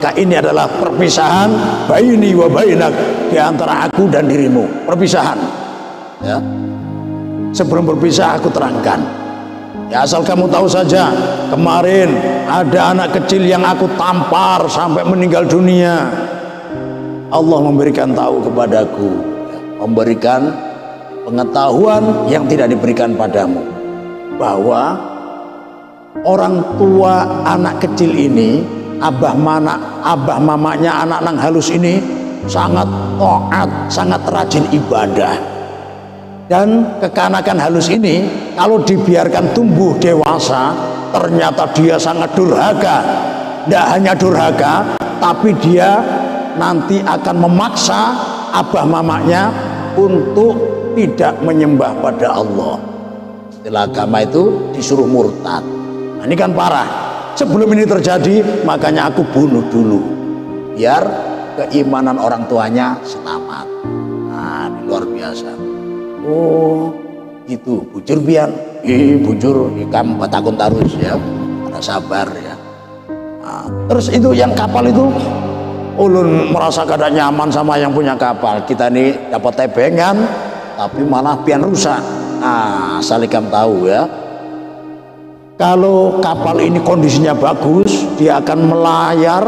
Maka ini adalah perpisahan baini wa bainak, di antara aku dan dirimu. Perpisahan. Ya. Sebelum berpisah aku terangkan. Ya, asal kamu tahu saja, kemarin ada anak kecil yang aku tampar sampai meninggal dunia. Allah memberikan tahu kepadaku, memberikan pengetahuan yang tidak diberikan padamu, bahwa orang tua anak kecil ini, abah mamanya anak nang halus ini sangat taat, sangat rajin ibadah. Dan kekanakan halus ini kalau dibiarkan tumbuh dewasa, ternyata dia sangat durhaka. Tidak hanya durhaka, tapi dia nanti akan memaksa abah mamanya untuk tidak menyembah pada Allah. Setelah agama itu disuruh murtad. Nah, ini kan parah. Sebelum ini terjadi, makanya aku bunuh dulu, biar keimanan orang tuanya selamat. Nah, ini luar biasa. Oh, itu bujur bian, bujur kamu batakun tarus ya, ada sabar ya. Nah, terus itu yang kapal itu, ulun merasa kada nyaman sama yang punya kapal. Kita ini dapat tebengan, tapi malah pian rusak. Nah, salikam tahu ya. Kalau kapal ini kondisinya bagus, dia akan melayar,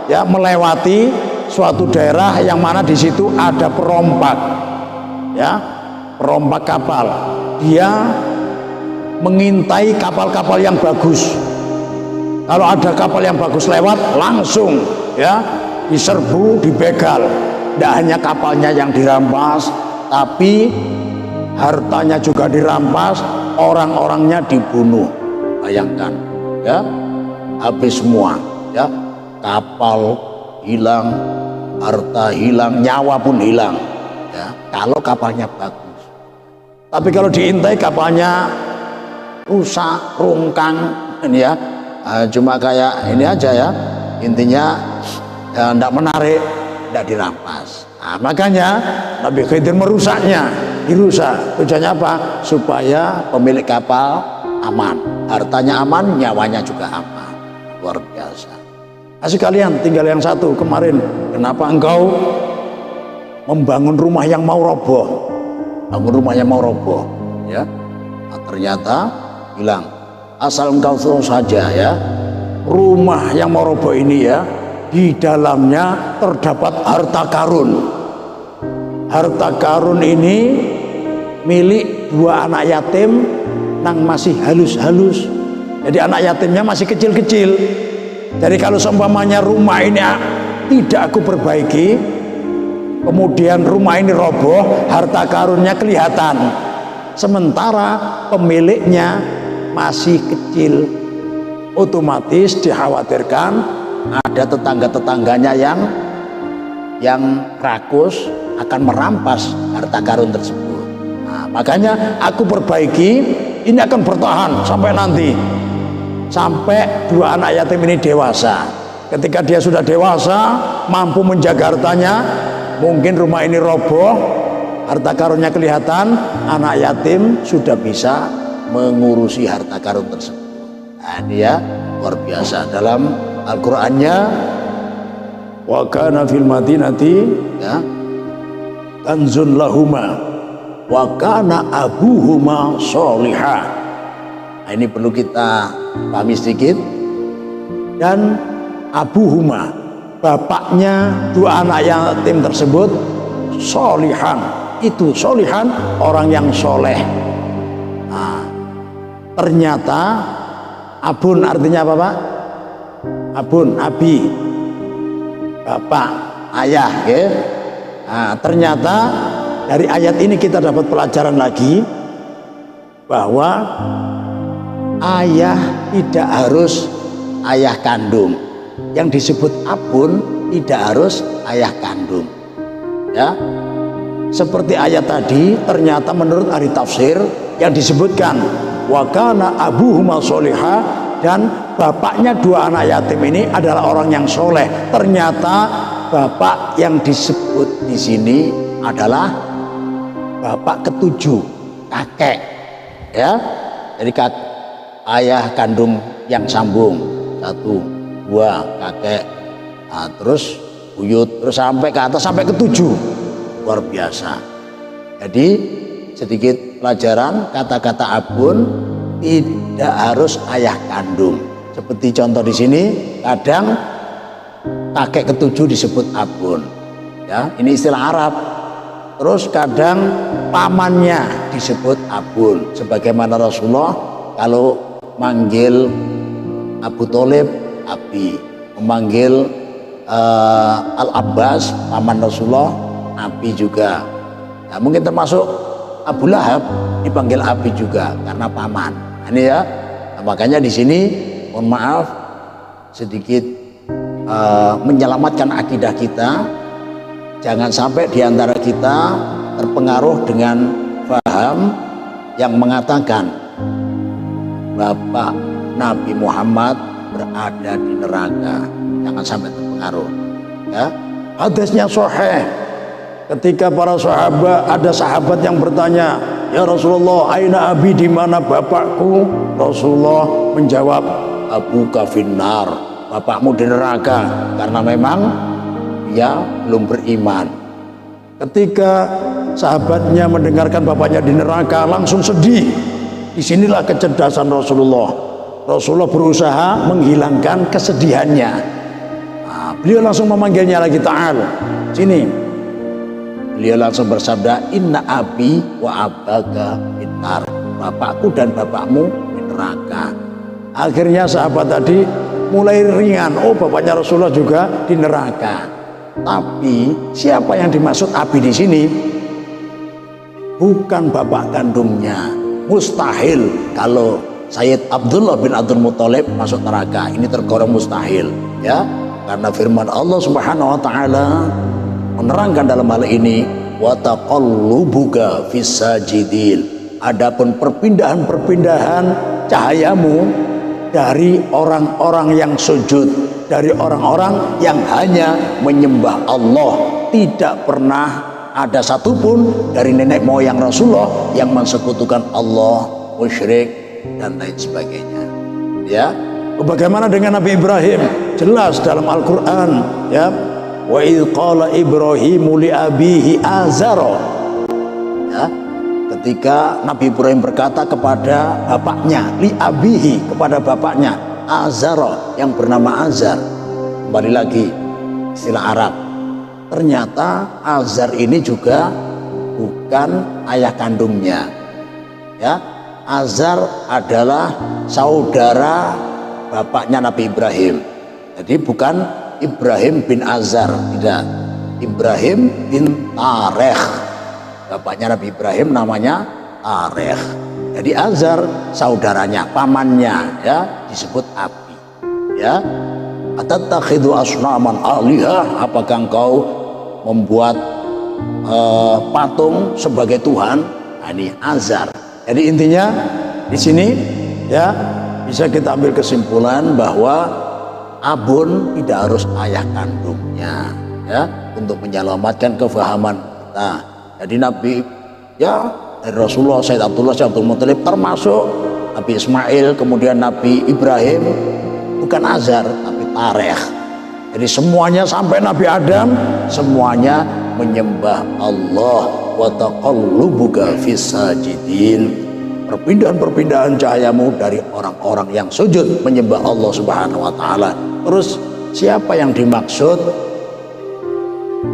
ya, melewati suatu daerah yang mana di situ ada perompak, ya. Perompak kapal, dia mengintai kapal-kapal yang bagus. Kalau ada kapal yang bagus lewat, langsung ya diserbu, dibegal. Tidak hanya kapalnya yang dirampas, tapi hartanya juga dirampas, orang-orangnya dibunuh. Bayangkan ya, habis semua ya, kapal hilang, harta hilang, nyawa pun hilang ya, kalau kapalnya bagus. Tapi kalau diintai kapalnya rusak, rungkang, ini ya, cuma kayak ini aja ya, intinya tidak menarik, tidak dirampas. Nah, makanya Nabi Khidir merusaknya, dirusak. Tujuannya apa? Supaya pemilik kapal aman, hartanya aman, nyawanya juga aman. Luar biasa. Nah, sekalian tinggal yang satu kemarin, kenapa engkau membangun rumah yang mau roboh? Bangun rumah yang mau roboh ya. Nah, ternyata bilang, asal engkau tahu saja ya, rumah yang mau roboh ini ya, di dalamnya terdapat harta karun. Harta karun ini milik dua anak yatim yang masih halus-halus. Jadi anak yatimnya masih kecil-kecil. Jadi kalau seumpamanya rumah ini tidak aku perbaiki, kemudian rumah ini roboh, harta karunnya kelihatan, sementara pemiliknya masih kecil, otomatis dikhawatirkan ada tetangga-tetangganya yang rakus akan merampas harta karun tersebut. Nah, makanya aku perbaiki, ini akan bertahan sampai nanti, sampai dua anak yatim ini dewasa. Ketika dia sudah dewasa, mampu menjaga hartanya, mungkin rumah ini roboh, harta karunnya kelihatan, anak yatim sudah bisa mengurusi harta karun tersebut. Nah, ini ya luar biasa. Dalam Al-Qur'annya, wa kana fil madinati ya kanzun lahuma wa kana abuhuma sholihah. Nah, ini perlu kita pahami sedikit. Dan abuhuma, bapaknya dua anak yatim tersebut, sholihan, itu sholihan, orang yang soleh. Nah, ternyata abun artinya apa Pak? Abun, abi, bapak, ayah ya. Nah, ternyata dari ayat ini kita dapat pelajaran lagi bahwa ayah tidak harus ayah kandung. Yang disebut abun tidak harus ayah kandung ya. Seperti ayat tadi, ternyata menurut ahli tafsir yang disebutkan wa kana abuhuma sholihah, dan bapaknya dua anak yatim ini adalah orang yang soleh. Ternyata bapak yang disebut di sini adalah bapak ketujuh, kakek ya. Jadi ayah kandung yang sambung, satu, dua, kakek, Nah, terus buyut, terus sampai ke atas, sampai ke 7. Luar biasa. Jadi sedikit pelajaran, kata-kata abun tidak harus ayah kandung. Seperti contoh di sini, kadang kakek ke-7 disebut abun. Ya, ini istilah Arab. Terus kadang pamannya disebut abun. Sebagaimana Rasulullah kalau manggil Abu Thalib Abi, memanggil Al-Abbas paman Rasulullah Abi juga. Nah, mungkin termasuk Abu Lahab dipanggil Abi juga karena paman. Nah, ini ya. Nah, makanya di sini mohon maaf sedikit menyelamatkan akidah kita. Jangan sampai diantara kita terpengaruh dengan paham yang mengatakan Bapak Nabi Muhammad berada di neraka. Jangan sampai terpengaruh. Ya, hadisnya sahih. Ketika para sahabat, ada sahabat yang bertanya, ya Rasulullah, aina abi, di mana bapakku? Rasulullah menjawab, Abu kafinnar, bapakmu di neraka, karena memang dia belum beriman. Ketika sahabatnya mendengarkan bapaknya di neraka, langsung sedih. Disinilah kecerdasan Rasulullah. Rasulullah berusaha menghilangkan kesedihannya. Nah, beliau langsung memanggilnya lagi, ta'al, sini. Beliau langsung bersabda, inna abi wa abaka finnar, bapakku dan bapakmu di neraka. Akhirnya sahabat tadi mulai ringan, oh bapaknya Rasulullah juga di neraka. Tapi siapa yang dimaksud abi di sini? Bukan bapak kandungnya. Mustahil kalau Sayyid Abdullah bin Abdul Muthalib masuk neraka. Ini tergolong mustahil, ya, karena firman Allah Subhanahu wa taala menerangkan dalam hal ini, wa taqallubuka fis sajidin. Adapun perpindahan-perpindahan cahayamu dari orang-orang yang sujud, dari orang-orang yang hanya menyembah Allah, tidak pernah ada satupun dari nenek moyang Rasulullah yang mensekutukan Allah, musyrik dan lain sebagainya. Ya, bagaimana dengan Nabi Ibrahim? Jelas dalam Al-Qur'an, ya. Wa idz qala Ibrahimu li abihi azara. Ya, ketika Nabi Ibrahim berkata kepada bapaknya, li abihi, kepada bapaknya azara, yang bernama Azar. Kembali lagi istilah Arab. Ternyata Azar ini juga bukan ayah kandungnya. Ya, Azar adalah saudara bapaknya Nabi Ibrahim. Jadi bukan Ibrahim bin Azar, tidak. Ibrahim bin Tareh. Bapaknya Nabi Ibrahim namanya Tareh. Jadi Azar saudaranya, pamannya, ya, disebut Abi. Ya. Atattakhidhu asnaman alihah, apakah engkau membuat patung sebagai Tuhan? Nah, ini Azar. Jadi intinya di sini, ya, bisa kita ambil kesimpulan bahwa abun tidak harus ayah kandungnya, ya, untuk menyelamatkan kefahaman kita. Jadi Nabi, ya, dari Rasulullah, Sayyid Abdullah, Sayyid Abdul Muthalib, termasuk Nabi Ismail, kemudian Nabi Ibrahim, bukan Azar tapi Tareh. Jadi semuanya sampai Nabi Adam semuanya menyembah Allah. Wa taqallubuka fis sajidin, perpindahan-perpindahan cahayamu dari orang-orang yang sujud menyembah Allah Subhanahu wa taala. Terus siapa yang dimaksud?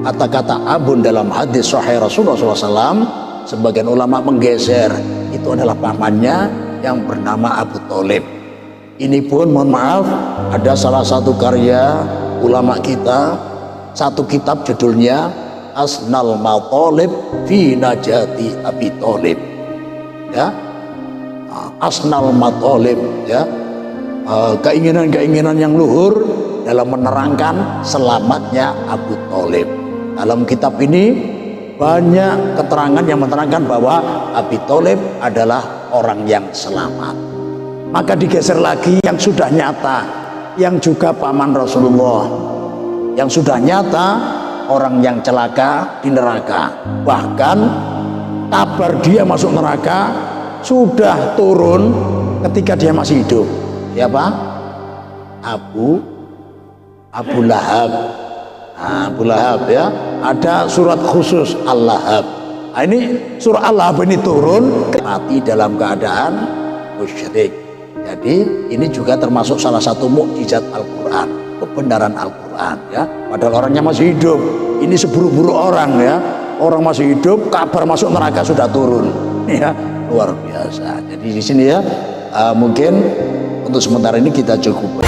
Kata-kata abun dalam hadis sahih Rasulullah SAW, sebagian ulama menggeser, itu adalah pamannya yang bernama Abu Thalib. Ini pun mohon maaf, ada salah satu karya ulama kita, satu kitab judulnya Asnal Matalib fi Najati Abi Thalib. Ya, Asnal Matalib, ya, keinginan-keinginan yang luhur dalam menerangkan selamatnya Abu Thalib. Dalam kitab ini banyak keterangan yang menerangkan bahwa Abi Thalib adalah orang yang selamat. Maka digeser lagi yang sudah nyata, yang juga paman Rasulullah, yang sudah nyata orang yang celaka di neraka. Bahkan kabar dia masuk neraka sudah turun ketika dia masih hidup. Siapa? Abu Abu Lahab. Nah, Abu Lahab ya. Ada surat khusus Al-Lahab. Nah, ini surah Al-Lahab ini turun mati dalam keadaan musyrik. Jadi ini juga termasuk salah satu mukjizat Al-Quran, kebenaran Al-Quran ya. Padahal orangnya masih hidup. Ini seburuk-buruk orang ya. Orang masih hidup, kabar masuk neraka sudah turun ya, luar biasa. Jadi di sini ya mungkin untuk sementara ini kita cukup.